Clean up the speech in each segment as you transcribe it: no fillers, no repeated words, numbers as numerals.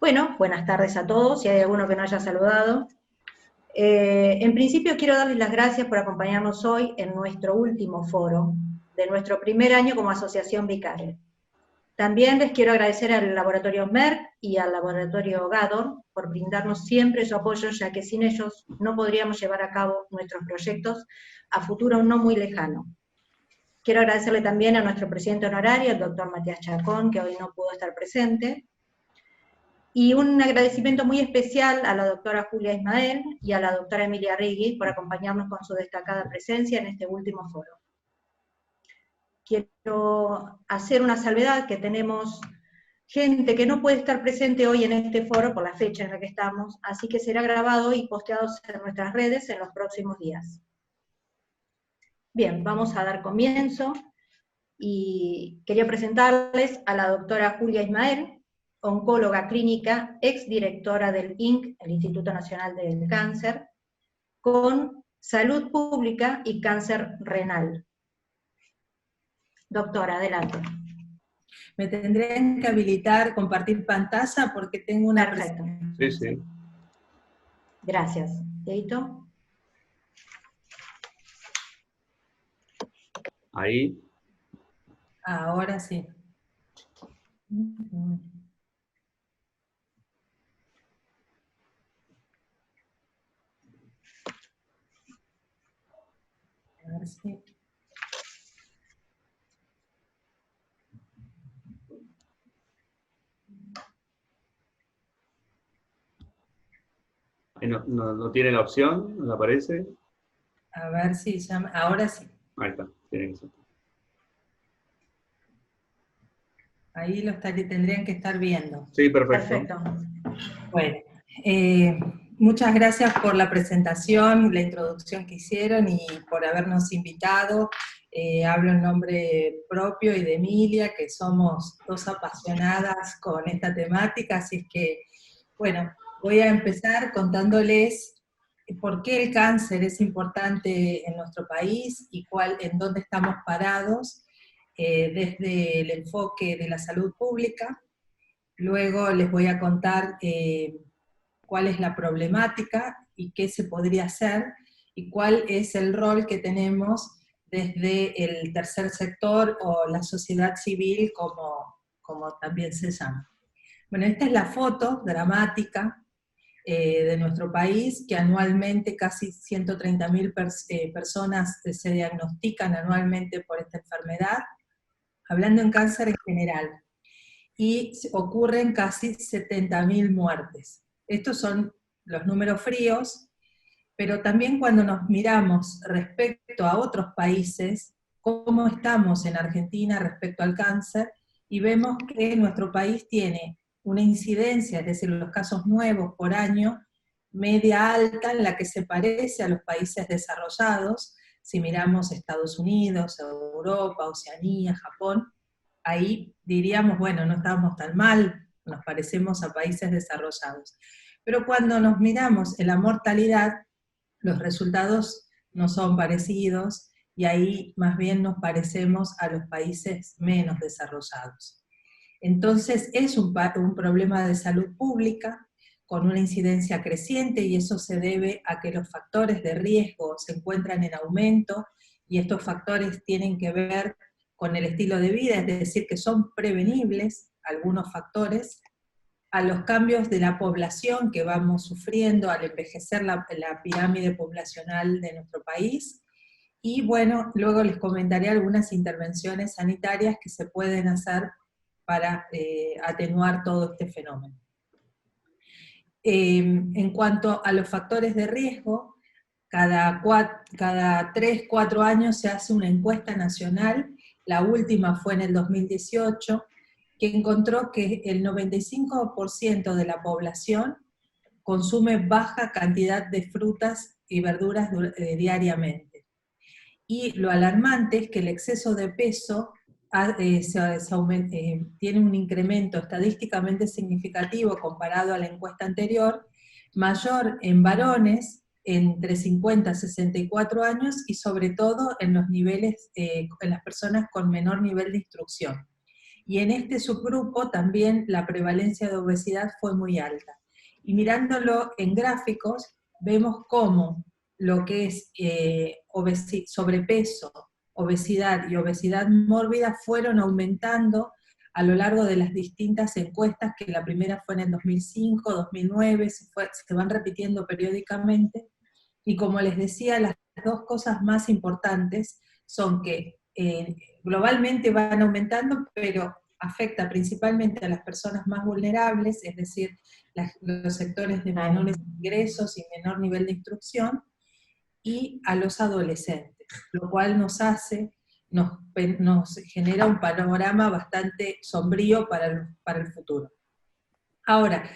Bueno, buenas tardes a todos, si hay alguno que no haya saludado. En principio quiero darles las gracias por acompañarnos hoy en nuestro último foro de nuestro primer año como Asociación Vicaria. También les quiero agradecer al Laboratorio Merck y al Laboratorio Gador por brindarnos siempre su apoyo, ya que sin ellos no podríamos llevar a cabo nuestros proyectos a futuro no muy lejano. Quiero agradecerle también a nuestro presidente honorario, el doctor Matías Chacón, que hoy no pudo estar presente, y un agradecimiento muy especial a la doctora Julia Ismael y a la doctora Emilia Rigui por acompañarnos con su destacada presencia en este último foro. Quiero hacer una salvedad, que tenemos gente que no puede estar presente hoy en este foro por la fecha en la que estamos, así que será grabado y posteado en nuestras redes en los próximos días. Bien, vamos a dar comienzo, y quería presentarles a la doctora Julia Ismael, oncóloga clínica, exdirectora del INC, el Instituto Nacional del Cáncer, con salud pública y cáncer renal. Doctora, adelante. Me tendrían que habilitar compartir pantalla porque tengo una Perfecto. Sí, sí. Gracias. ¿Deito? Ahí. Ahora sí. A ver si... No tiene la opción, ¿no le aparece? A ver si ya... Ahora sí. Ahí está, tiene que ser. Ahí lo tendrían que estar viendo. Sí, perfecto. Bueno, muchas gracias por la presentación, la introducción que hicieron y por habernos invitado. Hablo en nombre propio y de Emilia, que somos dos apasionadas con esta temática, así es que, bueno, voy a empezar contándoles por qué el cáncer es importante en nuestro país y en dónde estamos parados desde el enfoque de la salud pública. Luego les voy a contar cuál es la problemática y qué se podría hacer, y cuál es el rol que tenemos desde el tercer sector o la sociedad civil, como también se llama. Bueno, esta es la foto dramática de nuestro país, que anualmente casi 130.000 personas se diagnostican anualmente por esta enfermedad, hablando en cáncer en general, y ocurren casi 70.000 muertes. Estos son los números fríos, pero también cuando nos miramos respecto a otros países, cómo estamos en Argentina respecto al cáncer, y vemos que nuestro país tiene una incidencia, es decir, los casos nuevos por año, media alta, en la que se parece a los países desarrollados. Si miramos Estados Unidos, Europa, Oceanía, Japón, ahí diríamos, bueno, no estamos tan mal, nos parecemos a países desarrollados. Pero cuando nos miramos en la mortalidad, los resultados no son parecidos, y ahí más bien nos parecemos a los países menos desarrollados. Entonces es un problema de salud pública, con una incidencia creciente, y eso se debe a que los factores de riesgo se encuentran en aumento, y estos factores tienen que ver con el estilo de vida, es decir, que son prevenibles algunos factores, a los cambios de la población que vamos sufriendo al envejecer la pirámide poblacional de nuestro país, y bueno, luego les comentaré algunas intervenciones sanitarias que se pueden hacer para atenuar todo este fenómeno. En cuanto a los factores de riesgo, cada 3-4 años se hace una encuesta nacional. La última fue en el 2018, que encontró que el 95% de la población consume baja cantidad de frutas y verduras diariamente. Y lo alarmante es que el exceso de peso tiene un incremento estadísticamente significativo comparado a la encuesta anterior, mayor en varones entre 50 y 64 años, y sobre todo en los niveles, en las personas con menor nivel de instrucción. Y en este subgrupo también la prevalencia de obesidad fue muy alta. Y mirándolo en gráficos, vemos cómo lo que es sobrepeso, obesidad y obesidad mórbida fueron aumentando a lo largo de las distintas encuestas, que la primera fue en el 2005, 2009, se van repitiendo periódicamente, y como les decía, las dos cosas más importantes son que globalmente van aumentando, pero afecta principalmente a las personas más vulnerables, es decir, los sectores de menores ingresos y menor nivel de instrucción, y a los adolescentes, lo cual nos genera un panorama bastante sombrío para el futuro. Ahora,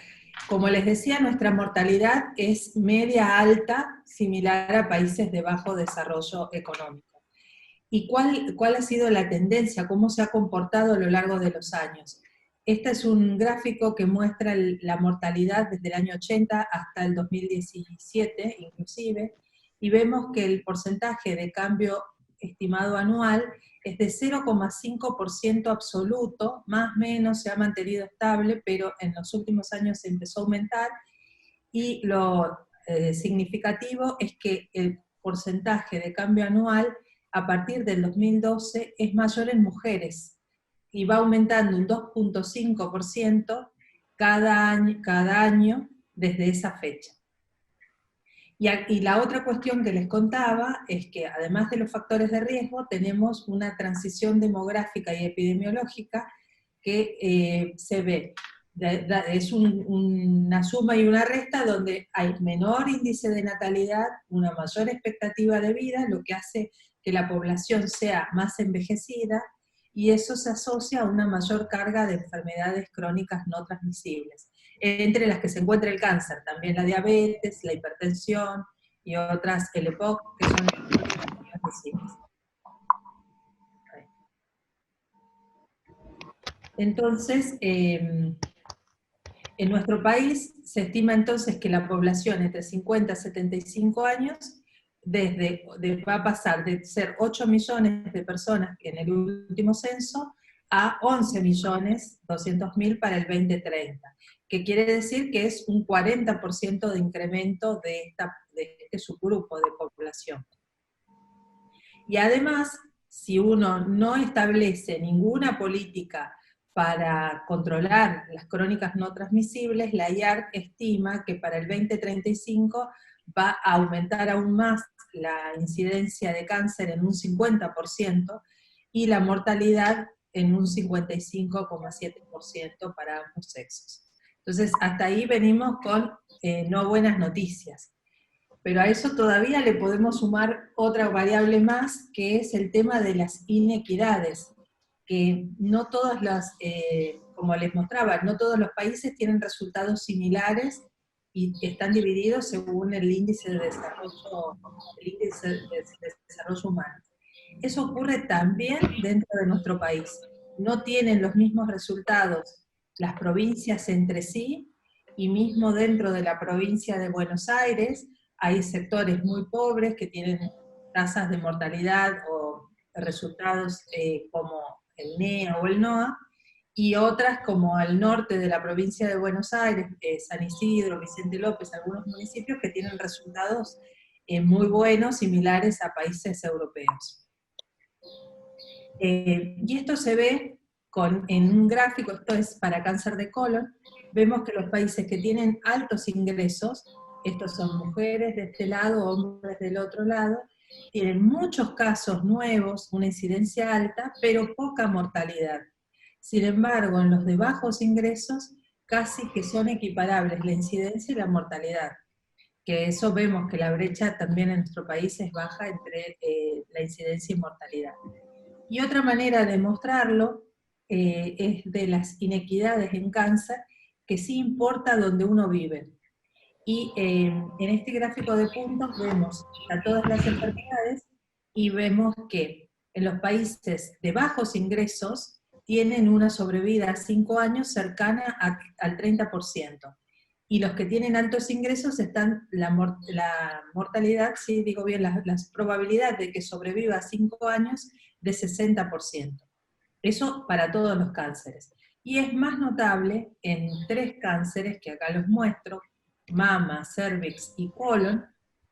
como les decía, nuestra mortalidad es media-alta, similar a países de bajo desarrollo económico. ¿Y cuál ha sido la tendencia? ¿Cómo se ha comportado a lo largo de los años? Este es un gráfico que muestra la mortalidad desde el año 80 hasta el 2017, inclusive, y vemos que el porcentaje de cambio estimado anual es de 0,5% absoluto, más o menos se ha mantenido estable, pero en los últimos años se empezó a aumentar, y lo significativo es que el porcentaje de cambio anual a partir del 2012 es mayor en mujeres, y va aumentando un 2,5% cada año desde esa fecha. Y la otra cuestión que les contaba es que además de los factores de riesgo, tenemos una transición demográfica y epidemiológica que se ve. Es una suma y una resta donde hay menor índice de natalidad, una mayor expectativa de vida, lo que hace que la población sea más envejecida, y eso se asocia a una mayor carga de enfermedades crónicas no transmisibles, entre las que se encuentra el cáncer, también la diabetes, la hipertensión y otras, el EPOC, que son las transmisibles. Entonces, en nuestro país se estima entonces que la población entre 50 y 75 años va a pasar de ser 8 millones de personas en el último censo a 11.200.000 para el 2030, que quiere decir que es un 40% de incremento de este subgrupo de población. Y además, si uno no establece ninguna política para controlar las crónicas no transmisibles, la IARC estima que para el 2035 va a aumentar aún más la incidencia de cáncer en un 50% y la mortalidad en un 55,7% para ambos sexos. Entonces, hasta ahí venimos con no buenas noticias. Pero a eso todavía le podemos sumar otra variable más, que es el tema de las inequidades, que no todas como les mostraba, no todos los países tienen resultados similares y están divididos según el índice de desarrollo humano. Eso ocurre también dentro de nuestro país. No tienen los mismos resultados las provincias entre sí, y mismo dentro de la provincia de Buenos Aires hay sectores muy pobres que tienen tasas de mortalidad o resultados como el NEA o el NOA, y otras como el norte de la provincia de Buenos Aires, San Isidro, Vicente López, algunos municipios que tienen resultados muy buenos, similares a países europeos. Y esto se ve en un gráfico, esto es para cáncer de colon. Vemos que los países que tienen altos ingresos, estos son mujeres de este lado, hombres del otro lado, tienen muchos casos nuevos, una incidencia alta, pero poca mortalidad. Sin embargo, en los de bajos ingresos, casi que son equiparables la incidencia y la mortalidad. Que eso vemos que la brecha también en nuestro país es baja entre la incidencia y mortalidad. Y otra manera de mostrarlo es de las inequidades en cáncer, que sí importa donde uno vive. Y en este gráfico de puntos vemos a todas las enfermedades, y vemos que en los países de bajos ingresos tienen una sobrevida a 5 años cercana al 30%. Y los que tienen altos ingresos están, la mortalidad, sí digo bien, la probabilidad de que sobreviva a 5 años de 60%. Eso para todos los cánceres. Y es más notable en 3 cánceres que acá los muestro, mama, cervix y colon,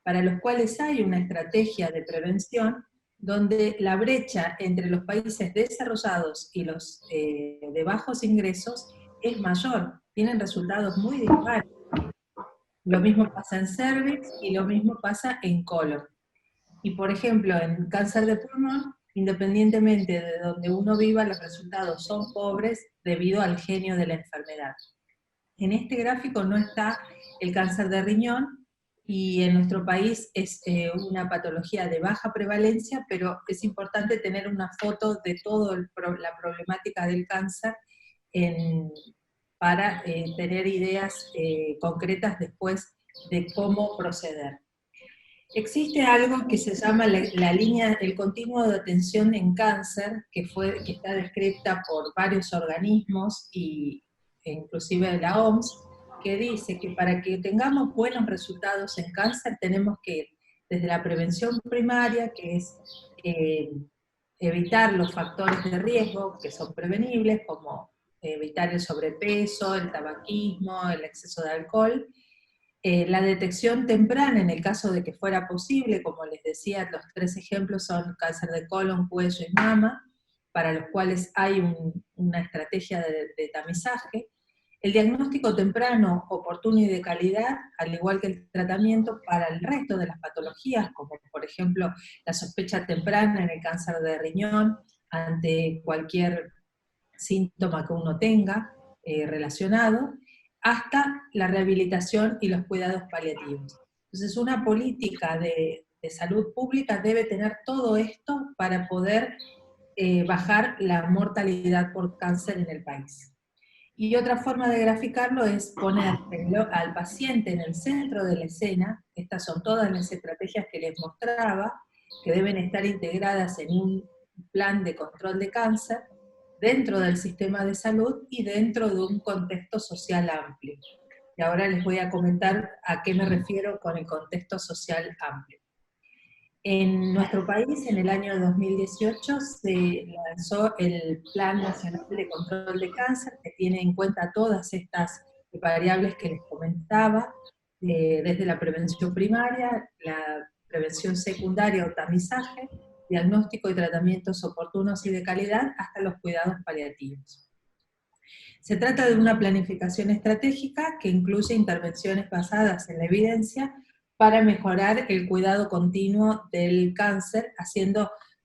para los cuales hay una estrategia de prevención donde la brecha entre los países desarrollados y los de bajos ingresos es mayor, tienen resultados muy dispares. Lo mismo pasa en cervix y lo mismo pasa en colon. Y por ejemplo, en cáncer de pulmón, independientemente de donde uno viva, los resultados son pobres debido al genio de la enfermedad. En este gráfico no está el cáncer de riñón, y en nuestro país es una patología de baja prevalencia, pero es importante tener una foto de toda la problemática del cáncer para tener ideas concretas después de cómo proceder. Existe algo que se llama la línea, el continuo de atención en cáncer, que está descrita por varios organismos, e inclusive la OMS, que dice que para que tengamos buenos resultados en cáncer tenemos que ir desde la prevención primaria, que es evitar los factores de riesgo que son prevenibles, como evitar el sobrepeso, el tabaquismo, el exceso de alcohol, la detección temprana en el caso de que fuera posible, como les decía, los 3 ejemplos son cáncer de colon, cuello y mama, para los cuales hay una estrategia de tamizaje. El diagnóstico temprano, oportuno y de calidad, al igual que el tratamiento para el resto de las patologías, como por ejemplo la sospecha temprana en el cáncer de riñón, ante cualquier síntoma que uno tenga relacionado, hasta la rehabilitación y los cuidados paliativos. Entonces, una política de salud pública debe tener todo esto para poder bajar la mortalidad por cáncer en el país. Y otra forma de graficarlo es poner al paciente en el centro de la escena. Estas son todas las estrategias que les mostraba, que deben estar integradas en un plan de control de cáncer, dentro del sistema de salud y dentro de un contexto social amplio. Y ahora les voy a comentar a qué me refiero con el contexto social amplio. En nuestro país, en el año 2018, se lanzó el Plan Nacional de Control de Cáncer, que tiene en cuenta todas estas variables que les comentaba, desde la prevención primaria, la prevención secundaria o tamizaje, diagnóstico y tratamientos oportunos y de calidad, hasta los cuidados paliativos. Se trata de una planificación estratégica que incluye intervenciones basadas en la evidencia para mejorar el cuidado continuo del cáncer,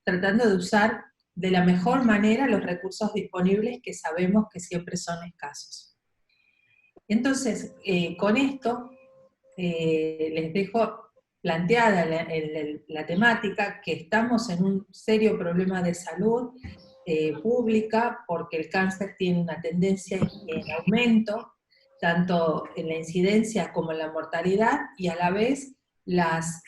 tratando de usar de la mejor manera los recursos disponibles, que sabemos que siempre son escasos. Entonces, con esto les dejo planteada la temática, que estamos en un serio problema de salud pública, porque el cáncer tiene una tendencia en aumento, tanto en la incidencia como en la mortalidad, y a la vez las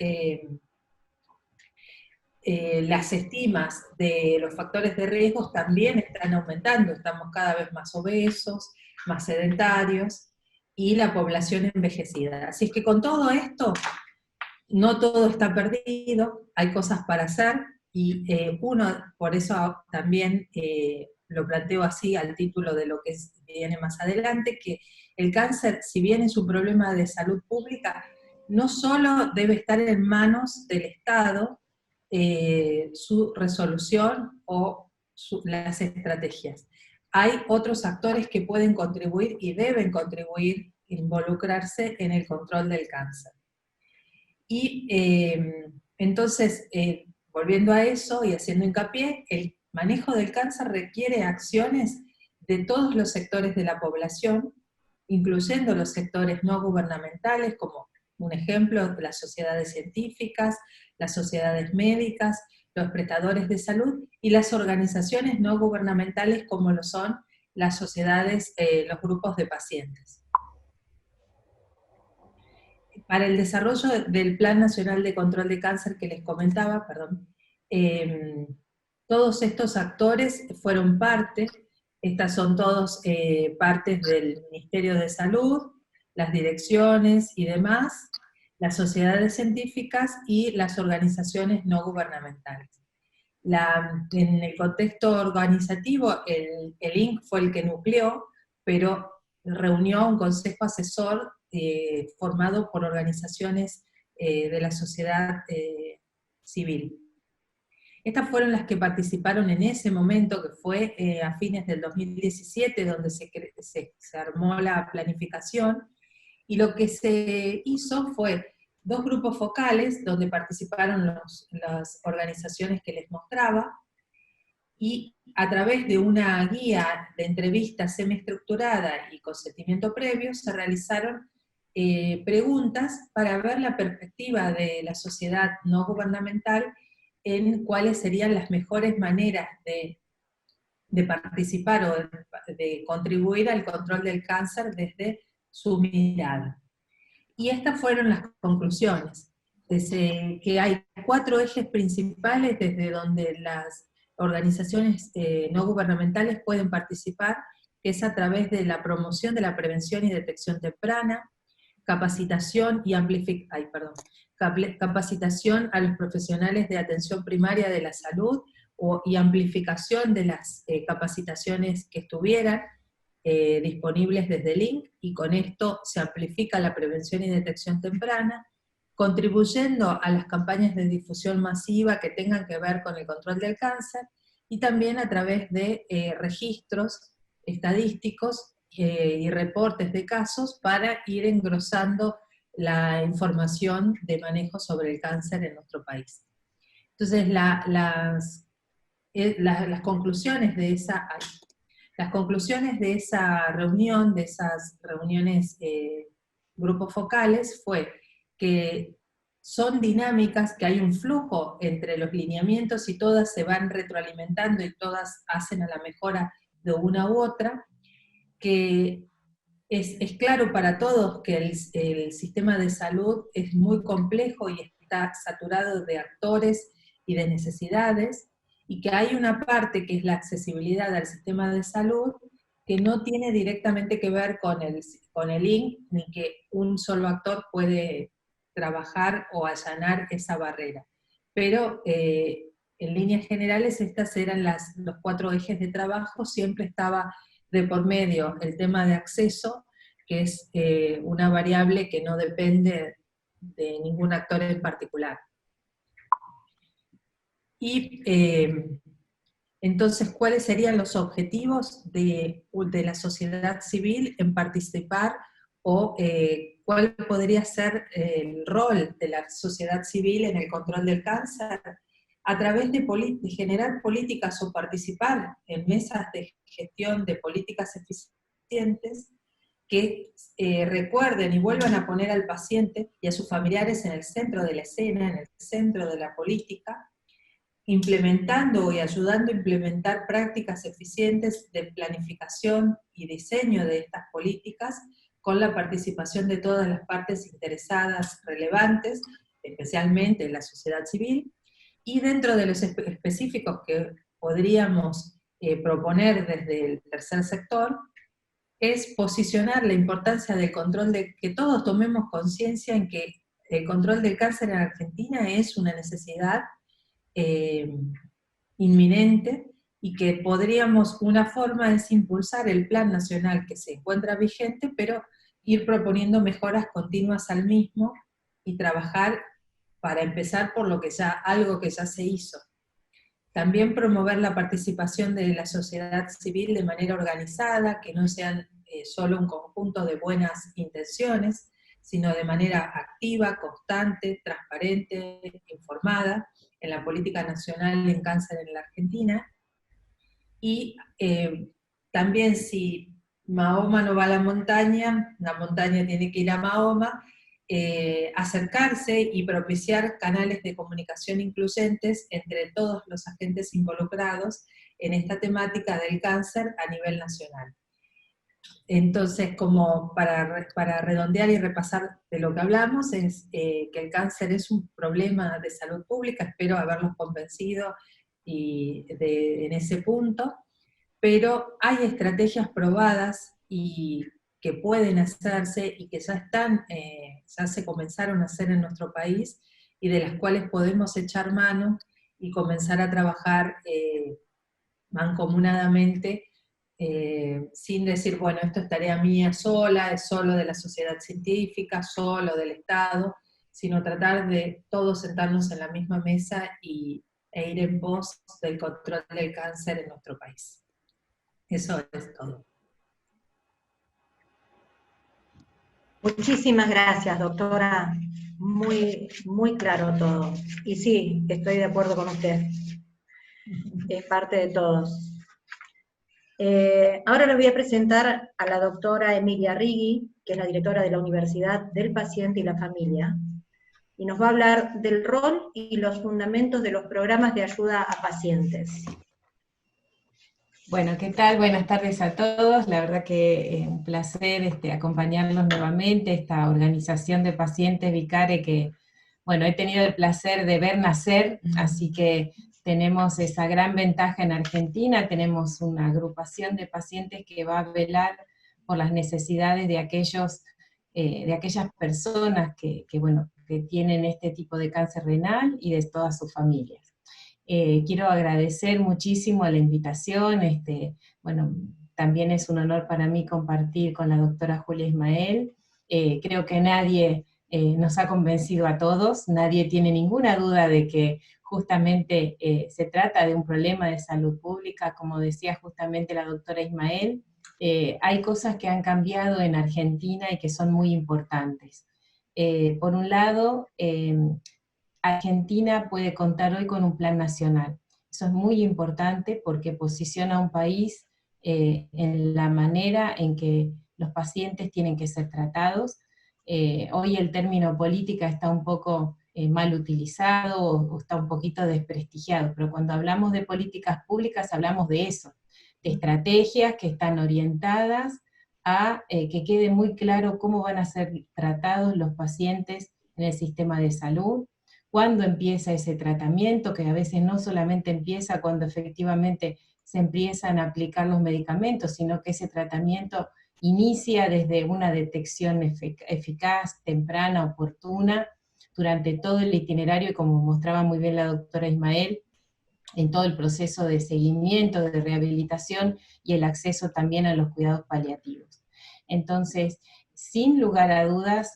estimas de los factores de riesgo también están aumentando. Estamos cada vez más obesos, más sedentarios, y la población envejecida. Así es que con todo esto, no todo está perdido, hay cosas para hacer, y por eso también lo planteo así al título de lo que viene más adelante, que el cáncer, si bien es un problema de salud pública, no solo debe estar en manos del Estado su resolución o las estrategias. Hay otros actores que pueden contribuir y deben contribuir, involucrarse en el control del cáncer. Y entonces, volviendo a eso y haciendo hincapié, el manejo del cáncer requiere acciones de todos los sectores de la población, incluyendo los sectores no gubernamentales, como un ejemplo, las sociedades científicas, las sociedades médicas, los prestadores de salud, y las organizaciones no gubernamentales, como lo son las sociedades, los grupos de pacientes. Para el desarrollo del Plan Nacional de Control de Cáncer que les comentaba, todos estos actores fueron parte. Estas son todos partes del Ministerio de Salud, las direcciones y demás, las sociedades científicas y las organizaciones no gubernamentales. En el contexto organizativo, el INC fue el que nucleó, pero reunió a un consejo asesor formado por organizaciones de la sociedad civil. Estas fueron las que participaron en ese momento, que fue a fines del 2017, donde se armó la planificación, y lo que se hizo fue 2 grupos focales, donde participaron las organizaciones que les mostraba, y a través de una guía de entrevista semiestructurada y consentimiento previo, se realizaron preguntas para ver la perspectiva de la sociedad no gubernamental en cuáles serían las mejores maneras de participar o de contribuir al control del cáncer desde su mirada. Y estas fueron las conclusiones, desde que hay 4 ejes principales desde donde las organizaciones no gubernamentales pueden participar, que es a través de la promoción de la prevención y detección temprana, capacitación capacitación a los profesionales de atención primaria de la salud y amplificación de las capacitaciones que estuvieran disponibles desde el INC, y con esto se amplifica la prevención y detección temprana, contribuyendo a las campañas de difusión masiva que tengan que ver con el control del cáncer, y también a través de registros estadísticos y reportes de casos para ir engrosando la información de manejo sobre el cáncer en nuestro país. Entonces, las conclusiones de esa reunión, de esas reuniones grupos focales, fue que son dinámicas, que hay un flujo entre los lineamientos y todas se van retroalimentando y todas hacen a la mejora de una u otra, que es claro para todos que el sistema de salud es muy complejo y está saturado de actores y de necesidades, y que hay una parte que es la accesibilidad al sistema de salud que no tiene directamente que ver con el INC, ni que un solo actor puede trabajar o allanar esa barrera. Pero en líneas generales estas eran los 4 ejes de trabajo. Siempre estaba de por medio el tema de acceso, que es una variable que no depende de ningún actor en particular. Y entonces, ¿cuáles serían los objetivos de la sociedad civil en participar, o cuál podría ser el rol de la sociedad civil en el control del cáncer? A través de generar políticas o participar en mesas de gestión de políticas eficientes que recuerden y vuelvan a poner al paciente y a sus familiares en el centro de la escena, en el centro de la política, implementando y ayudando a implementar prácticas eficientes de planificación y diseño de estas políticas, con la participación de todas las partes interesadas relevantes, especialmente la sociedad civil, y dentro de los específicos que podríamos proponer desde el tercer sector, es posicionar la importancia del control, de que todos tomemos conciencia en que el control del cáncer en Argentina es una necesidad inminente, y que una forma es impulsar el plan nacional que se encuentra vigente, pero ir proponiendo mejoras continuas al mismo, y trabajar para empezar por algo que ya se hizo. También promover la participación de la sociedad civil de manera organizada, que no sean solo un conjunto de buenas intenciones, sino de manera activa, constante, transparente, informada, en la política nacional en cáncer en la Argentina. Y también, si Mahoma no va a la montaña tiene que ir a Mahoma, acercarse y propiciar canales de comunicación incluyentes entre todos los agentes involucrados en esta temática del cáncer a nivel nacional. Entonces, como para redondear y repasar de lo que hablamos, es que el cáncer es un problema de salud pública. Espero haberlos convencido en ese punto, pero hay estrategias probadas y que pueden hacerse y que ya se comenzaron a hacer en nuestro país, y de las cuales podemos echar mano y comenzar a trabajar mancomunadamente, sin decir, bueno, esto es tarea mía sola, es solo de la sociedad científica, solo del Estado, sino tratar de todos sentarnos en la misma mesa e ir en pos del control del cáncer en nuestro país. Eso es todo. Muchísimas gracias, doctora. Muy, muy claro todo. Y sí, estoy de acuerdo con usted. Es parte de todos. Ahora les voy a presentar a la doctora Emilia Righi, que es la directora de la Universidad del Paciente y la Familia, y nos va a hablar del rol y los fundamentos de los programas de ayuda a pacientes. Bueno, ¿qué tal? Buenas tardes a todos. La verdad que un placer acompañarlos nuevamente, esta organización de pacientes Vicare que, bueno, he tenido el placer de ver nacer, así que tenemos esa gran ventaja en Argentina, tenemos una agrupación de pacientes que va a velar por las necesidades de aquellas personas que tienen este tipo de cáncer renal y de todas sus familias. Quiero agradecer muchísimo a la invitación, también es un honor para mí compartir con la doctora Julia Ismael. Creo que nadie nos ha convencido a todos, nadie tiene ninguna duda de que justamente se trata de un problema de salud pública, como decía justamente la doctora Ismael. Hay cosas que han cambiado en Argentina y que son muy importantes. Por un lado, Argentina puede contar hoy con un plan nacional. Eso es muy importante porque posiciona a un país en la manera en que los pacientes tienen que ser tratados. Hoy el término política está un poco mal utilizado o está un poquito desprestigiado, pero cuando hablamos de políticas públicas hablamos de eso, de estrategias que están orientadas a que quede muy claro cómo van a ser tratados los pacientes en el sistema de salud, cuándo empieza ese tratamiento, que a veces no solamente empieza cuando efectivamente se empiezan a aplicar los medicamentos, sino que ese tratamiento inicia desde una detección eficaz, temprana, oportuna, durante todo el itinerario, y como mostraba muy bien la doctora Ismael, en todo el proceso de seguimiento, de rehabilitación y el acceso también a los cuidados paliativos. Entonces, sin lugar a dudas,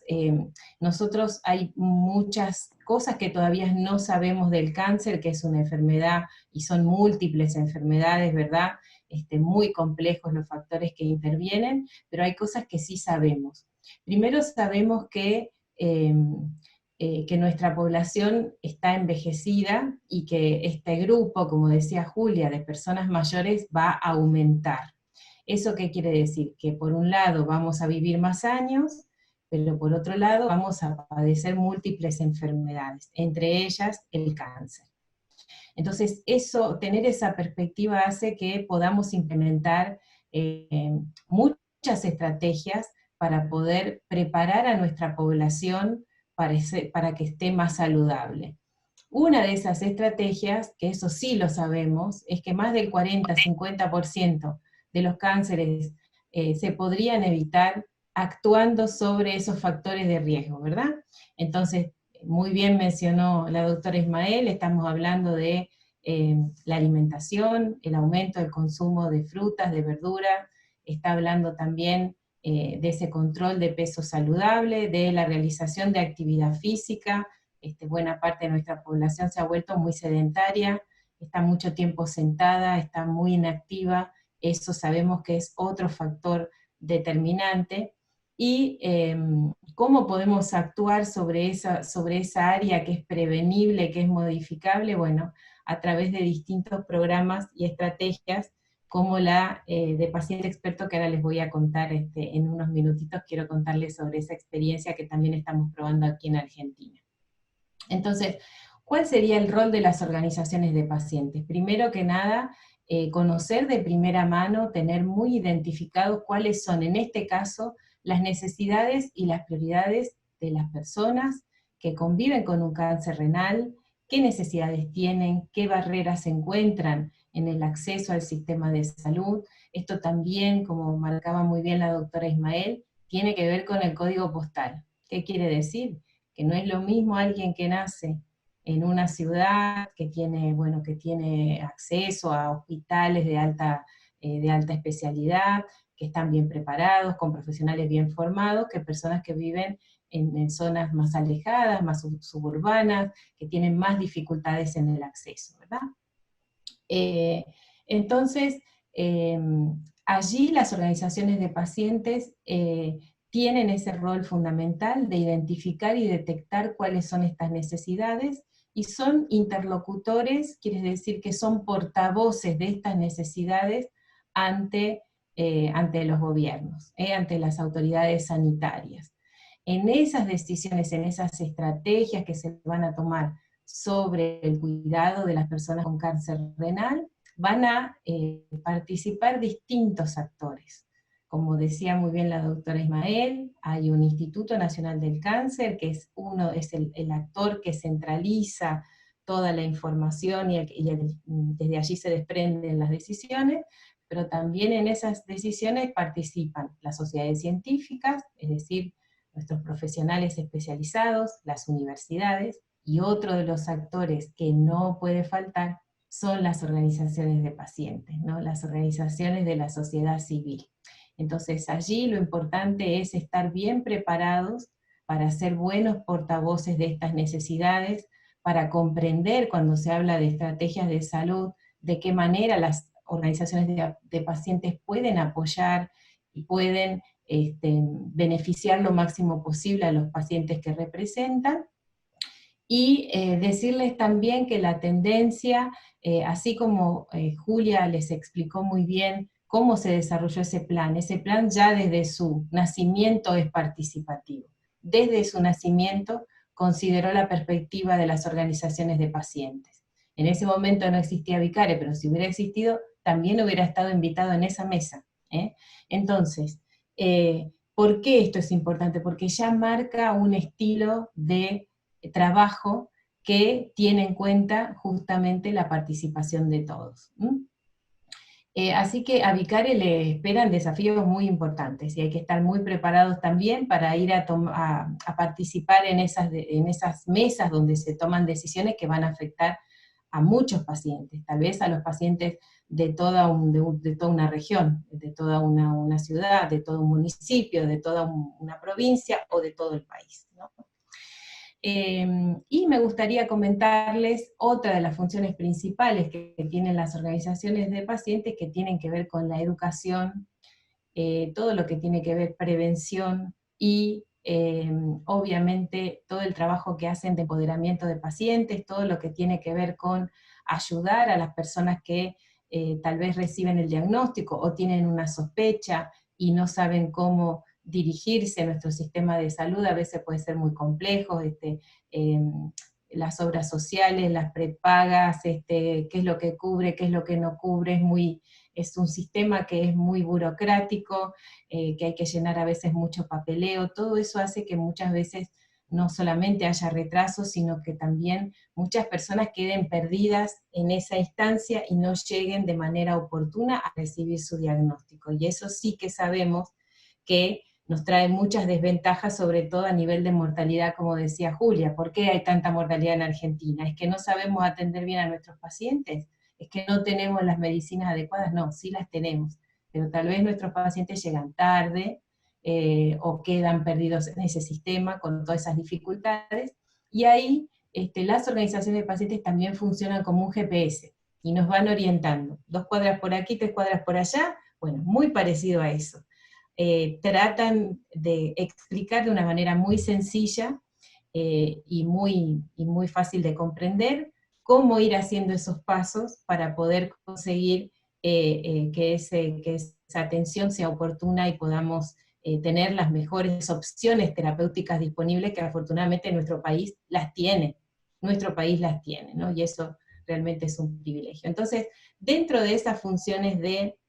nosotros hay muchas cosas que todavía no sabemos del cáncer, que es una enfermedad, y son múltiples enfermedades, ¿verdad? Muy complejos los factores que intervienen, pero hay cosas que sí sabemos. Primero sabemos que nuestra población está envejecida y que este grupo, como decía Julia, de personas mayores va a aumentar. ¿Eso qué quiere decir? Que por un lado vamos a vivir más años, pero por otro lado vamos a padecer múltiples enfermedades, entre ellas el cáncer. Entonces, tener esa perspectiva hace que podamos implementar muchas estrategias para poder preparar a nuestra población para que esté más saludable. Una de esas estrategias, que eso sí lo sabemos, es que más del 40-50% de los cánceres se podrían evitar actuando sobre esos factores de riesgo, ¿verdad? Entonces, muy bien mencionó la doctora Ismael, estamos hablando de la alimentación, el aumento del consumo de frutas, de verduras, está hablando también de ese control de peso saludable, de la realización de actividad física. Buena parte de nuestra población se ha vuelto muy sedentaria, está mucho tiempo sentada, está muy inactiva, eso sabemos que es otro factor determinante, y cómo podemos actuar sobre esa área que es prevenible, que es modificable, bueno, a través de distintos programas y estrategias, como la de paciente experto, que ahora les voy a contar en unos minutitos. Quiero contarles sobre esa experiencia que también estamos probando aquí en Argentina. Entonces, ¿cuál sería el rol de las organizaciones de pacientes? Primero que nada, conocer de primera mano, tener muy identificados cuáles son, en este caso, las necesidades y las prioridades de las personas que conviven con un cáncer renal, qué necesidades tienen, qué barreras se encuentran en el acceso al sistema de salud. Esto también, como marcaba muy bien la doctora Ismael, tiene que ver con el código postal. ¿Qué quiere decir? Que no es lo mismo alguien que nace en una ciudad que tiene, bueno, que tiene acceso a hospitales de alta especialidad, que están bien preparados, con profesionales bien formados, que personas que viven en zonas más alejadas, más suburbanas, que tienen más dificultades en el acceso, ¿verdad? Entonces, allí las organizaciones de pacientes tienen ese rol fundamental de identificar y detectar cuáles son estas necesidades, y son interlocutores, quiere decir que son portavoces de estas necesidades ante los gobiernos, ante las autoridades sanitarias. En esas decisiones, en esas estrategias que se van a tomar sobre el cuidado de las personas con cáncer renal, van a participar distintos actores. Como decía muy bien la doctora Ismael, hay un Instituto Nacional del Cáncer, que es el actor que centraliza toda la información desde allí se desprenden las decisiones, pero también en esas decisiones participan las sociedades científicas, es decir, nuestros profesionales especializados, las universidades, y otro de los actores que no puede faltar son las organizaciones de pacientes, ¿no? Las organizaciones de la sociedad civil. Entonces allí lo importante es estar bien preparados para ser buenos portavoces de estas necesidades, para comprender cuando se habla de estrategias de salud, de qué manera las organizaciones de pacientes pueden apoyar y pueden beneficiar lo máximo posible a los pacientes que representan, y decirles también que la tendencia, así como Julia les explicó muy bien cómo se desarrolló ese plan ya desde su nacimiento es participativo. Desde su nacimiento consideró la perspectiva de las organizaciones de pacientes. En ese momento no existía Vicare, pero si hubiera existido, también hubiera estado invitado en esa mesa. Entonces, ¿por qué esto es importante? Porque ya marca un estilo de trabajo que tiene en cuenta justamente la participación de todos. Así que a Vicare le esperan desafíos muy importantes, y hay que estar muy preparados también para ir a participar en esas mesas donde se toman decisiones que van a afectar a muchos pacientes, tal vez a los pacientes de toda una región, de toda una ciudad, de todo un municipio, de toda una provincia o de todo el país, ¿no? Y me gustaría comentarles otra de las funciones principales que tienen las organizaciones de pacientes, que tienen que ver con la educación, todo lo que tiene que ver prevención y obviamente todo el trabajo que hacen de empoderamiento de pacientes, todo lo que tiene que ver con ayudar a las personas que tal vez reciben el diagnóstico o tienen una sospecha y no saben cómo dirigirse a nuestro sistema de salud. A veces puede ser muy complejo, las obras sociales, las prepagas, qué es lo que cubre, qué es lo que no cubre, es un sistema que es muy burocrático, que hay que llenar a veces mucho papeleo. Todo eso hace que muchas veces no solamente haya retrasos, sino que también muchas personas queden perdidas en esa instancia y no lleguen de manera oportuna a recibir su diagnóstico. Y eso sí que sabemos que nos trae muchas desventajas, sobre todo a nivel de mortalidad, como decía Julia. ¿Por qué hay tanta mortalidad en Argentina? ¿Es que no sabemos atender bien a nuestros pacientes? ¿Es que no tenemos las medicinas adecuadas? No, sí las tenemos, pero tal vez nuestros pacientes llegan tarde, o quedan perdidos en ese sistema con todas esas dificultades, y ahí las organizaciones de pacientes también funcionan como un GPS, y nos van orientando, 2 cuadras por aquí, 3 cuadras por allá, bueno, muy parecido a eso. Tratan de explicar de una manera muy sencilla y muy fácil de comprender cómo ir haciendo esos pasos para poder conseguir que esa atención sea oportuna y podamos tener las mejores opciones terapéuticas disponibles, que afortunadamente nuestro país las tiene, ¿no? Y eso realmente es un privilegio. Entonces, dentro de esas funciones de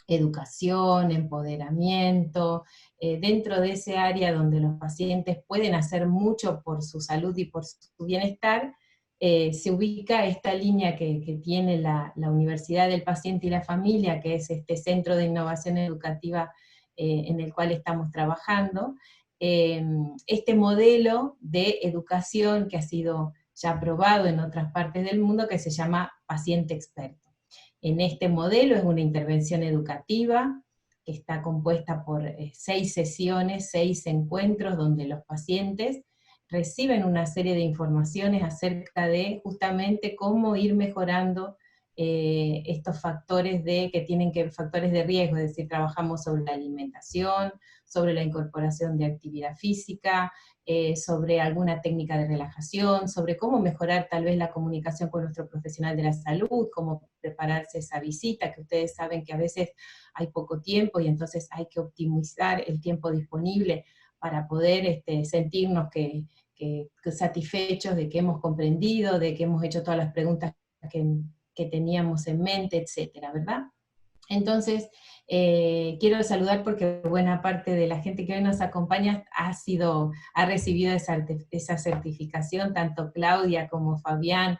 educación, empoderamiento, dentro de ese área donde los pacientes pueden hacer mucho por su salud y por su bienestar, se ubica esta línea que tiene la Universidad del Paciente y la Familia, que es este centro de innovación educativa en el cual estamos trabajando. Este modelo de educación que ha sido ya aprobado en otras partes del mundo, que se llama paciente experto. En este modelo es una intervención educativa que está compuesta por 6 sesiones, 6 encuentros, donde los pacientes reciben una serie de informaciones acerca de justamente cómo ir mejorando estos factores factores de riesgo, es decir, trabajamos sobre la alimentación, sobre la incorporación de actividad física, sobre alguna técnica de relajación, sobre cómo mejorar tal vez la comunicación con nuestro profesional de la salud, cómo prepararse esa visita, que ustedes saben que a veces hay poco tiempo y entonces hay que optimizar el tiempo disponible para poder sentirnos satisfechos de que hemos comprendido, de que hemos hecho todas las preguntas que teníamos en mente, etcétera, ¿verdad? Entonces, quiero saludar porque buena parte de la gente que hoy nos acompaña ha recibido esa certificación, tanto Claudia como Fabián,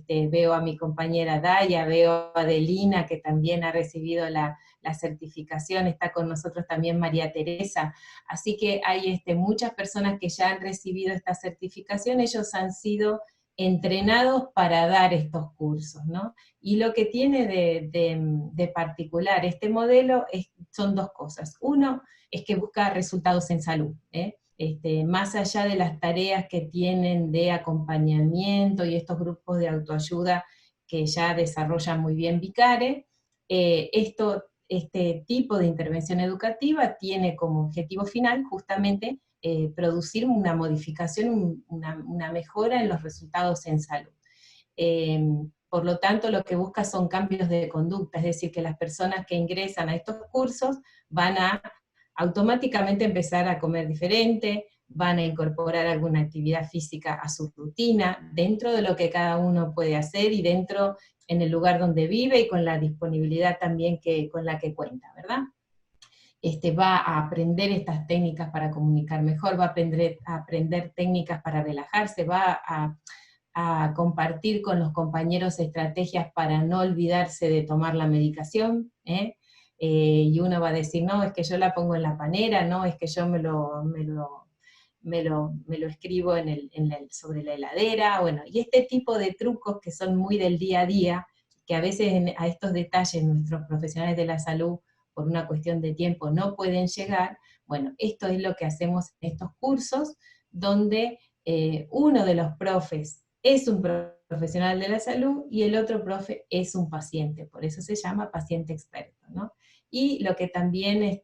veo a mi compañera Daya, veo a Adelina que también ha recibido la certificación, está con nosotros también María Teresa, así que hay muchas personas que ya han recibido esta certificación, ellos han sido entrenados para dar estos cursos, ¿no? Y lo que tiene de particular este modelo son 2 cosas. Uno es que busca resultados en salud, más allá de las tareas que tienen de acompañamiento y estos grupos de autoayuda que ya desarrollan muy bien Vicare, este tipo de intervención educativa tiene como objetivo final justamente producir una modificación, una mejora en los resultados en salud. Por lo tanto, lo que busca son cambios de conducta, es decir, que las personas que ingresan a estos cursos van a automáticamente empezar a comer diferente, van a incorporar alguna actividad física a su rutina, dentro de lo que cada uno puede hacer y dentro en el lugar donde vive y con la disponibilidad también con la que cuenta, ¿verdad? Va a aprender estas técnicas para comunicar mejor, va a aprender técnicas para relajarse, va a compartir con los compañeros estrategias para no olvidarse de tomar la medicación, y uno va a decir, no, es que yo la pongo en la panera, no, es que yo me lo escribo sobre la heladera, bueno, y este tipo de trucos que son muy del día a día, que a veces a estos detalles nuestros profesionales de la salud por una cuestión de tiempo no pueden llegar, bueno, esto es lo que hacemos en estos cursos, donde uno de los profes es un profesional de la salud y el otro profe es un paciente, por eso se llama paciente experto, ¿no? Y lo que también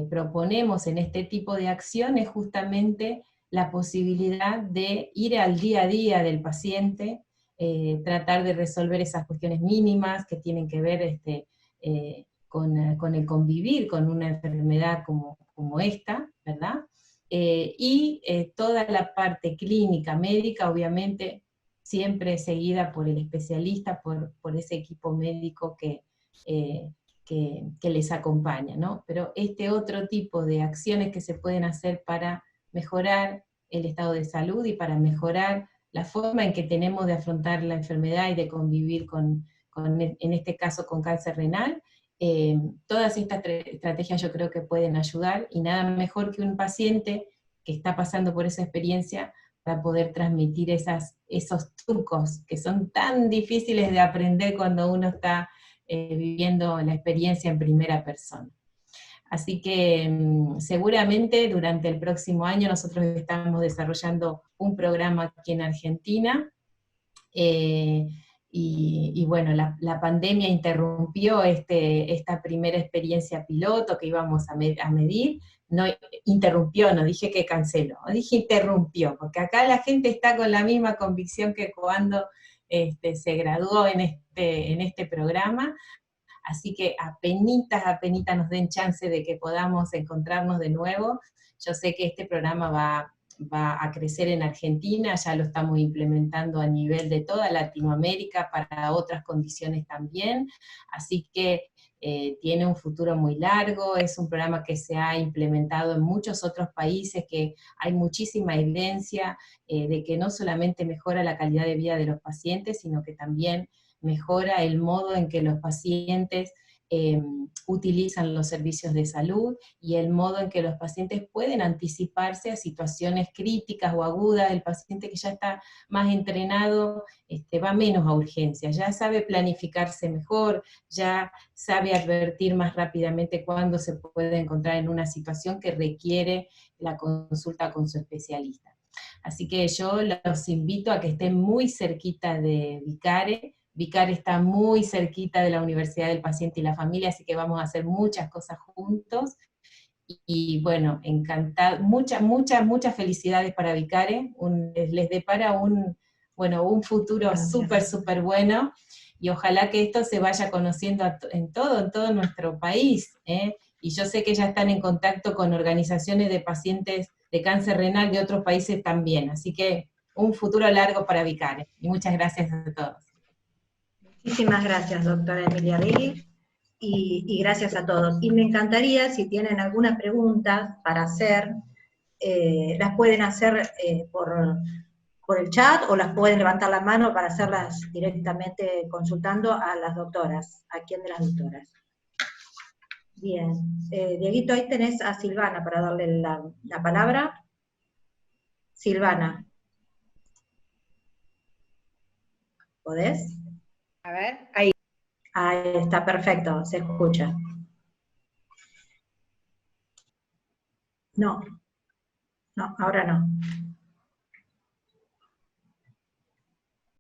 proponemos en este tipo de acción es justamente la posibilidad de ir al día a día del paciente, tratar de resolver esas cuestiones mínimas que tienen que ver con el convivir con una enfermedad como esta, ¿verdad? Y toda la parte clínica, médica, obviamente, siempre seguida por el especialista, por ese equipo médico que les acompaña, ¿no? Pero este otro tipo de acciones que se pueden hacer para mejorar el estado de salud y para mejorar la forma en que tenemos de afrontar la enfermedad y de convivir en este caso con cáncer renal, todas estas estrategias yo creo que pueden ayudar, y nada mejor que un paciente que está pasando por esa experiencia para poder transmitir esos trucos que son tan difíciles de aprender cuando uno está viviendo la experiencia en primera persona. Así que seguramente durante el próximo año nosotros estamos desarrollando un programa aquí en Argentina, y bueno, la pandemia interrumpió esta primera experiencia piloto que íbamos a medir, no interrumpió, no dije que canceló, dije interrumpió, porque acá la gente está con la misma convicción que cuando se graduó en este programa, así que apenitas nos den chance de que podamos encontrarnos de nuevo. Yo sé que este programa va a crecer en Argentina, ya lo estamos implementando a nivel de toda Latinoamérica para otras condiciones también, así que tiene un futuro muy largo, es un programa que se ha implementado en muchos otros países, que hay muchísima evidencia de que no solamente mejora la calidad de vida de los pacientes, sino que también mejora el modo en que los pacientes utilizan los servicios de salud y el modo en que los pacientes pueden anticiparse a situaciones críticas o agudas. El paciente que ya está más entrenado va menos a urgencias, ya sabe planificarse mejor, ya sabe advertir más rápidamente cuándo se puede encontrar en una situación que requiere la consulta con su especialista. Así que yo los invito a que estén muy cerquita de Vicare. Vicare está muy cerquita de la Universidad del Paciente y la Familia, así que vamos a hacer muchas cosas juntos. Y bueno, encantado, muchas felicidades para Vicare, les depara un futuro súper bueno, y ojalá que esto se vaya conociendo en todo nuestro país, ¿eh? Y yo sé que ya están en contacto con organizaciones de pacientes de cáncer renal de otros países también, así que un futuro largo para Vicare, y muchas gracias a todos. Muchísimas gracias, doctora Emilia Regui, y gracias a todos. Y me encantaría, si tienen alguna pregunta para hacer, las pueden hacer por el chat, o las pueden levantar la mano para hacerlas directamente consultando a las doctoras, a quién de las doctoras. Bien, Dieguito, ahí tenés a Silvana para darle la palabra. Silvana. ¿Podés? A ver, ahí. Ahí está, perfecto, se escucha. No, ahora no.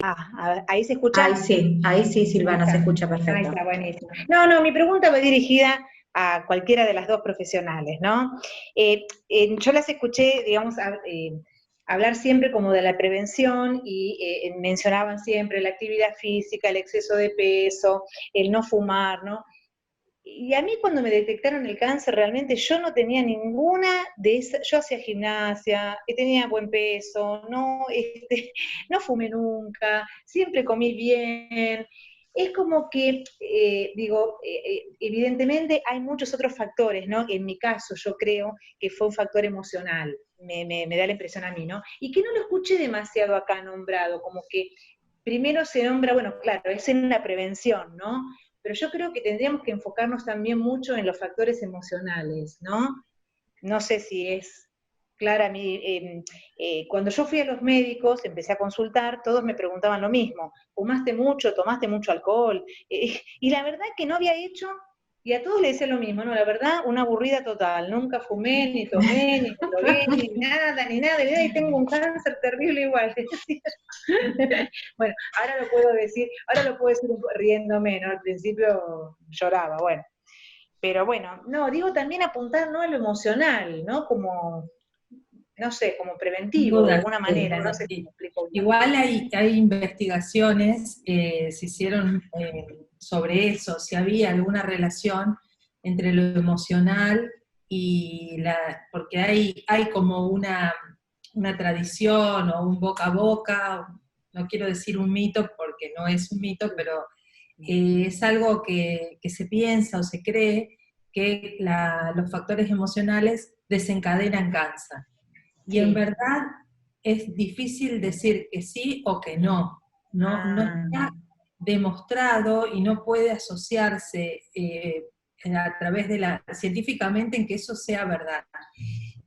A ver, ¿ahí se escucha? Ahí sí, Silvana, se escucha perfecto. Ahí está, buenísimo. No, mi pregunta va dirigida a cualquiera de las dos profesionales, ¿no? Yo las escuché, digamos, hablar siempre como de la prevención y mencionaban siempre la actividad física, el exceso de peso, el no fumar, ¿no? Y a mí cuando me detectaron el cáncer, realmente yo no tenía ninguna de esas. Yo hacía gimnasia, tenía buen peso, no fumé nunca, siempre comí bien. Es como que, evidentemente hay muchos otros factores, ¿no? En mi caso yo creo que fue un factor emocional, me da la impresión a mí, ¿no? Y que no lo escuché demasiado acá nombrado, como que primero se nombra, bueno, claro, es en la prevención, ¿no? Pero yo creo que tendríamos que enfocarnos también mucho en los factores emocionales, ¿no? No sé si es clara cuando yo fui a los médicos, empecé a consultar, todos me preguntaban lo mismo: ¿fumaste mucho? ¿Tomaste mucho alcohol? Y la verdad que no había hecho, y a todos les decía lo mismo, no, la verdad, una aburrida total, nunca fumé, ni tomé, ni drogué, ni nada, y tengo un cáncer terrible igual. Bueno, ahora lo puedo decir riéndome, ¿no? Al principio lloraba, bueno. Pero bueno, no, digo también apuntar, ¿no?, a lo emocional, ¿no? Como, no sé, como preventivo, de alguna manera, no sé si me explico bien. Igual hay investigaciones se hicieron sobre eso, si había alguna relación entre lo emocional y porque hay como una tradición o un boca a boca, no quiero decir un mito porque no es un mito, pero es algo que se piensa o se cree que los factores emocionales desencadenan cáncer. Y en verdad es difícil decir que sí o que no. No está demostrado y no puede asociarse a través de científicamente en que eso sea verdad.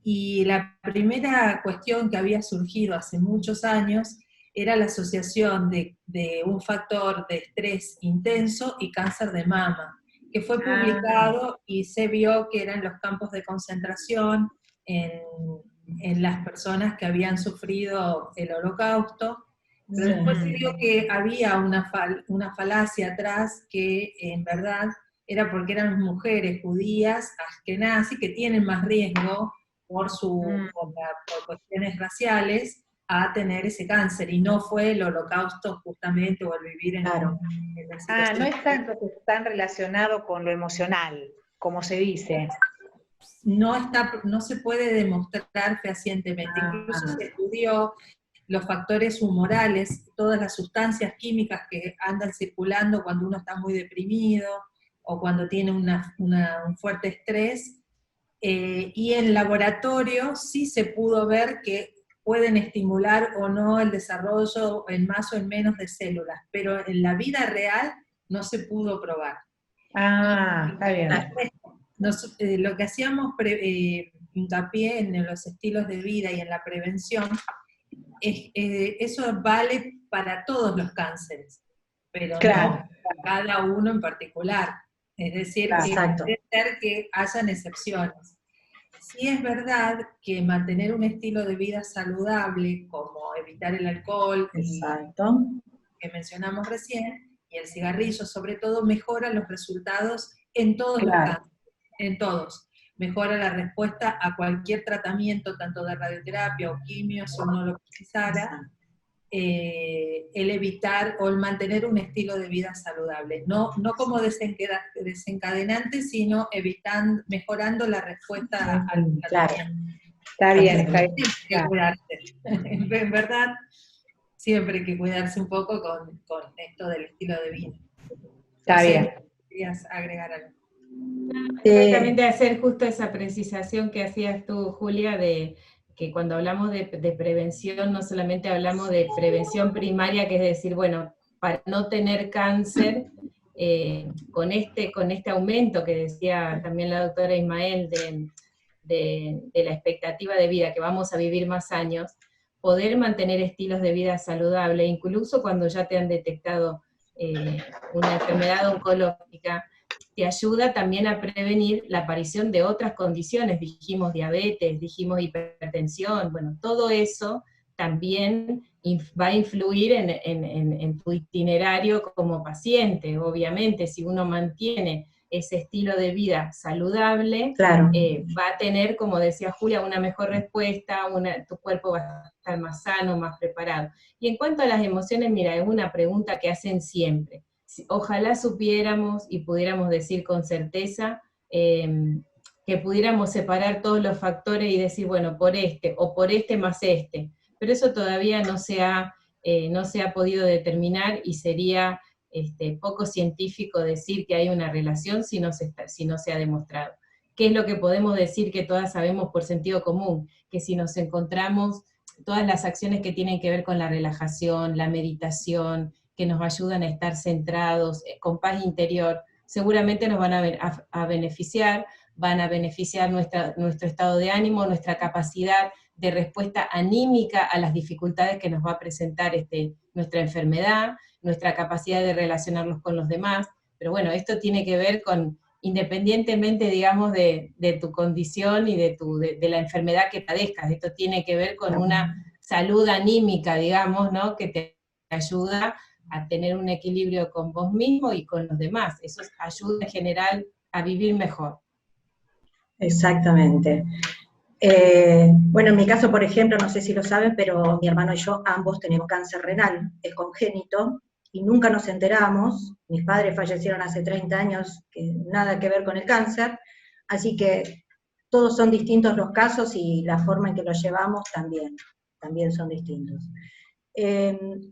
Y la primera cuestión que había surgido hace muchos años era la asociación de un factor de estrés intenso y cáncer de mama, que fue publicado y se vio que eran los campos de concentración en las personas que habían sufrido el Holocausto. Pero después se vio que había una falacia atrás, que en verdad era porque eran mujeres judías, askenazí, que tienen más riesgo por cuestiones raciales a tener ese cáncer, y no fue el Holocausto justamente, o el vivir en la situación. No es tanto que están relacionado con lo emocional, como se dice. No se puede demostrar fehacientemente. Incluso se estudió los factores humorales, todas las sustancias químicas que andan circulando cuando uno está muy deprimido o cuando tiene un fuerte estrés, y en laboratorio sí se pudo ver que pueden estimular o no el desarrollo en más o en menos de células, pero en la vida real no se pudo probar. Ah, está bien. Lo que hacíamos hincapié en los estilos de vida y en la prevención, eso vale para todos los cánceres, pero Claro. no para cada uno en particular. Es decir, Claro. que Exacto. puede ser que hayan excepciones. Sí es verdad que mantener un estilo de vida saludable, como evitar el alcohol y Exacto. que mencionamos recién, y el cigarrillo sobre todo, mejora los resultados en todos los Claro. casos, en todos. Mejora la respuesta a cualquier tratamiento, tanto de radioterapia o quimio, si uno lo precisara, Exacto. el evitar o el mantener un estilo de vida saludable. No como desencadenante, sino mejorando la respuesta al Claro. tratamiento. Está bien, está bien. Siempre hay que cuidarse. En verdad, siempre hay que cuidarse un poco con esto del estilo de vida. Está No sé, bien. ¿querías agregar algo? Exactamente, hacer justo esa precisación que hacías tú, Julia, de que cuando hablamos de prevención, no solamente hablamos de prevención primaria, que es decir, bueno, para no tener cáncer, con este aumento que decía también la doctora Ismael de la expectativa de vida, que vamos a vivir más años, poder mantener estilos de vida saludables, incluso cuando ya te han detectado una enfermedad oncológica, te ayuda también a prevenir la aparición de otras condiciones, dijimos diabetes, dijimos hipertensión, bueno, todo eso también va a influir en tu itinerario como paciente. Obviamente, si uno mantiene ese estilo de vida saludable, Claro. va a tener, como decía Julia, una mejor respuesta, tu cuerpo va a estar más sano, más preparado. Y en cuanto a las emociones, mira, es una pregunta que hacen siempre. Ojalá supiéramos y pudiéramos decir con certeza que pudiéramos separar todos los factores y decir, bueno, por este o por este más este, pero eso todavía no se ha podido determinar y sería poco científico decir que hay una relación si no se ha demostrado. ¿Qué es lo que podemos decir que todas sabemos por sentido común? Que si nos encontramos todas las acciones que tienen que ver con la relajación, la meditación, que nos ayudan a estar centrados, con paz interior, seguramente nos van a beneficiar, van a beneficiar nuestro estado de ánimo, nuestra capacidad de respuesta anímica a las dificultades que nos va a presentar nuestra enfermedad, nuestra capacidad de relacionarnos con los demás, pero bueno, esto tiene que ver con, independientemente, digamos, de tu condición y de la enfermedad que padezcas, esto tiene que ver con una salud anímica, digamos, ¿no? Que te ayuda a tener un equilibrio con vos mismo y con los demás. Eso ayuda en general a vivir mejor. Exactamente. Bueno, en mi caso, por ejemplo, no sé si lo saben, pero mi hermano y yo ambos tenemos cáncer renal, es congénito, y nunca nos enteramos. Mis padres fallecieron hace 30 años, que nada que ver con el cáncer, así que todos son distintos los casos y la forma en que los llevamos también son distintos.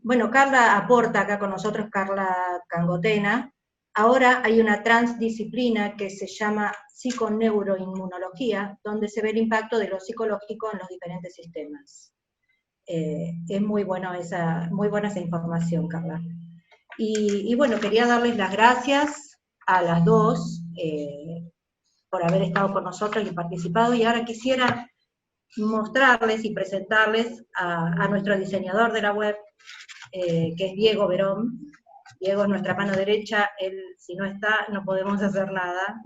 Bueno, Carla aporta acá con nosotros, Carla Cangotena. Ahora hay una transdisciplina que se llama psiconeuroinmunología, donde se ve el impacto de lo psicológico en los diferentes sistemas. Es muy buena esa información, Carla. Y bueno, quería darles las gracias a las dos por haber estado con nosotros y participado, y ahora quisiera mostrarles y presentarles a nuestro diseñador de la web, que es Diego Verón. Diego es nuestra mano derecha, él si no está no podemos hacer nada.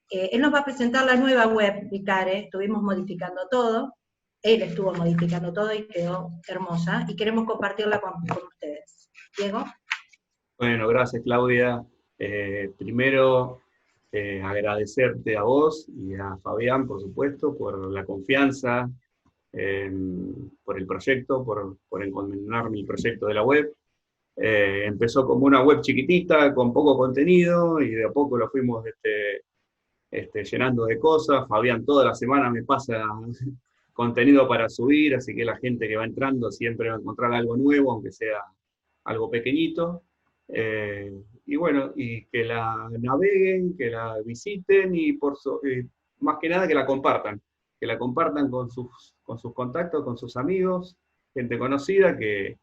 Él nos va a presentar la nueva web, Vicare, estuvimos modificando todo, él estuvo modificando todo y quedó hermosa, y queremos compartirla con ustedes. Diego. Bueno, gracias Claudia. Primero, agradecerte a vos y a Fabián, por supuesto, por la confianza, por el proyecto, por encomendar mi proyecto de la web. Empezó como una web chiquitita, con poco contenido, y de a poco lo fuimos llenando de cosas. Fabián toda la semana me pasa contenido para subir, así que la gente que va entrando siempre va a encontrar algo nuevo, aunque sea algo pequeñito. Y bueno, y que la naveguen, que la visiten y más que nada que la compartan con sus contactos, con sus amigos, gente conocida, que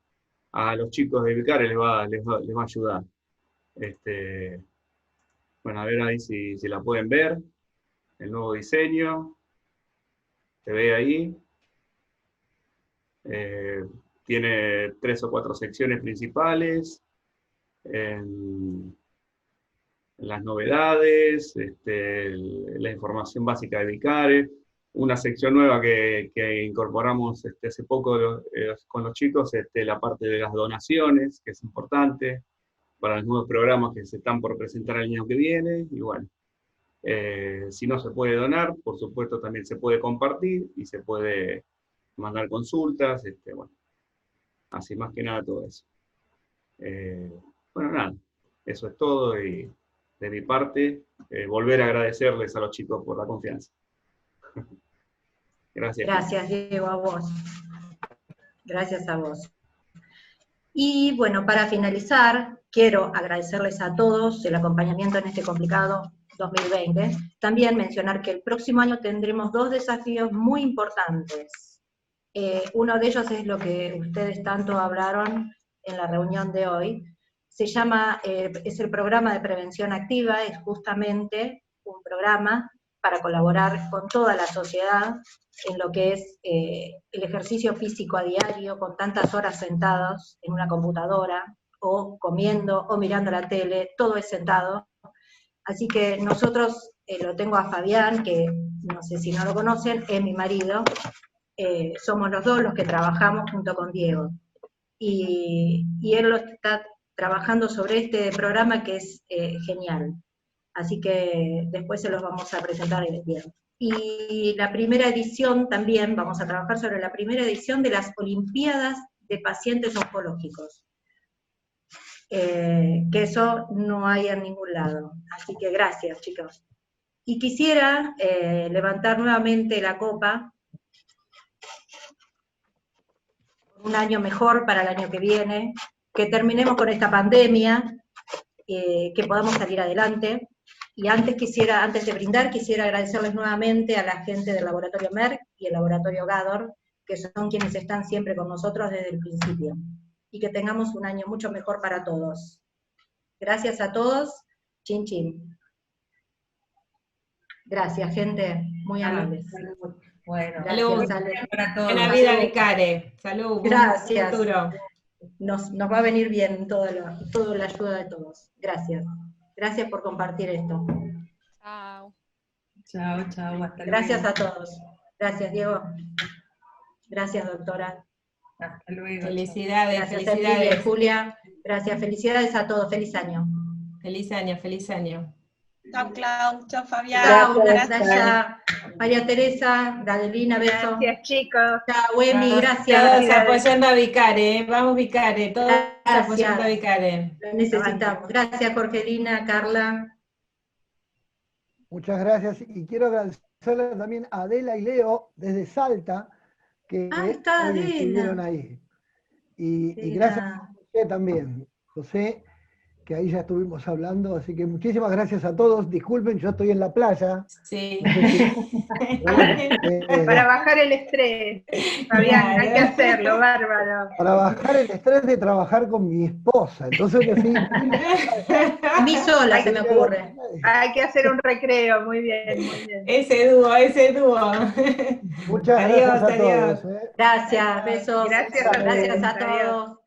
a los chicos de Vicare les va a ayudar. Bueno, a ver ahí si la pueden ver. El nuevo diseño. Se ve ahí. Tiene 3 o 4 secciones principales. En las novedades, la información básica de Vicare, una sección nueva que incorporamos hace poco con los chicos, la parte de las donaciones, que es importante, para los nuevos programas que se están por presentar el año que viene, y bueno, si no se puede donar, por supuesto también se puede compartir, y se puede mandar consultas, bueno, así más que nada todo eso. Bueno, nada, eso es todo, y de mi parte, volver a agradecerles a los chicos por la confianza. Gracias. Gracias, Diego, a vos. Gracias a vos. Y bueno, para finalizar, quiero agradecerles a todos el acompañamiento en este complicado 2020. También mencionar que el próximo año tendremos 2 desafíos muy importantes. Uno de ellos es lo que ustedes tanto hablaron en la reunión de hoy. Se llama, es el programa de prevención activa, es justamente un programa para colaborar con toda la sociedad en lo que es el ejercicio físico a diario, con tantas horas sentados en una computadora, o comiendo, o mirando la tele, todo es sentado. Así que nosotros, lo tengo a Fabián, que no sé si no lo conocen, es mi marido, somos los dos los que trabajamos junto con Diego. Y él lo está trabajando sobre este programa que es genial. Así que después se los vamos a presentar el día. Y la primera edición también, vamos a trabajar sobre la primera edición de las Olimpiadas de Pacientes Oncológicos. Que eso no hay en ningún lado. Así que gracias, chicos. Y quisiera levantar nuevamente la copa, un año mejor para el año que viene, que terminemos con esta pandemia, que podamos salir adelante. Y antes de brindar, quisiera agradecerles nuevamente a la gente del Laboratorio Merck y el Laboratorio Gador, que son quienes están siempre con nosotros desde el principio. Y que tengamos un año mucho mejor para todos. Gracias a todos. Chin chin. Gracias, gente. Muy amables. Bueno, salud. Para todos. Buena vida, Vicare. Salud. Gracias. Futuro. Nos va a venir bien toda la ayuda de todos. Gracias. Gracias por compartir esto. Chao. Chao, chao. Hasta Gracias luego. a todos. Gracias, Diego. Gracias, doctora. Hasta luego. Felicidades, Gracias, felicidades. Emilia, Julia. Gracias, felicidades a todos. Feliz año. Feliz año, feliz año. Chao, Clau. Chao, Fabián. Chao, Gracias. Naya, María Teresa, Gadelina, beso. Gracias, chicos. Chao, Emi, Todos gracias. apoyando a Vicare, vamos Vicare, todos Gracias. apoyando a Vicare. Lo necesitamos. Gracias, Jorgelina, Carla. Muchas gracias. Y quiero agradecerle también a Adela y Leo desde Salta, que Está hoy Adela. estuvieron ahí. Y gracias a José también. José, que ahí ya estuvimos hablando, así que muchísimas gracias a todos. Disculpen, yo estoy en la playa. Sí. Para bajar el estrés, Fabián, Claro. hay que hacerlo, bárbaro. Para bajar el estrés de trabajar con mi esposa. Entonces, así, A mí sola se me ocurre. Hay que hacer un recreo, muy bien, muy bien. Ese dúo. muchas Adiós, gracias a adiós. todos. Gracias, besos. Gracias a Gracias a ustedes, adiós. todos.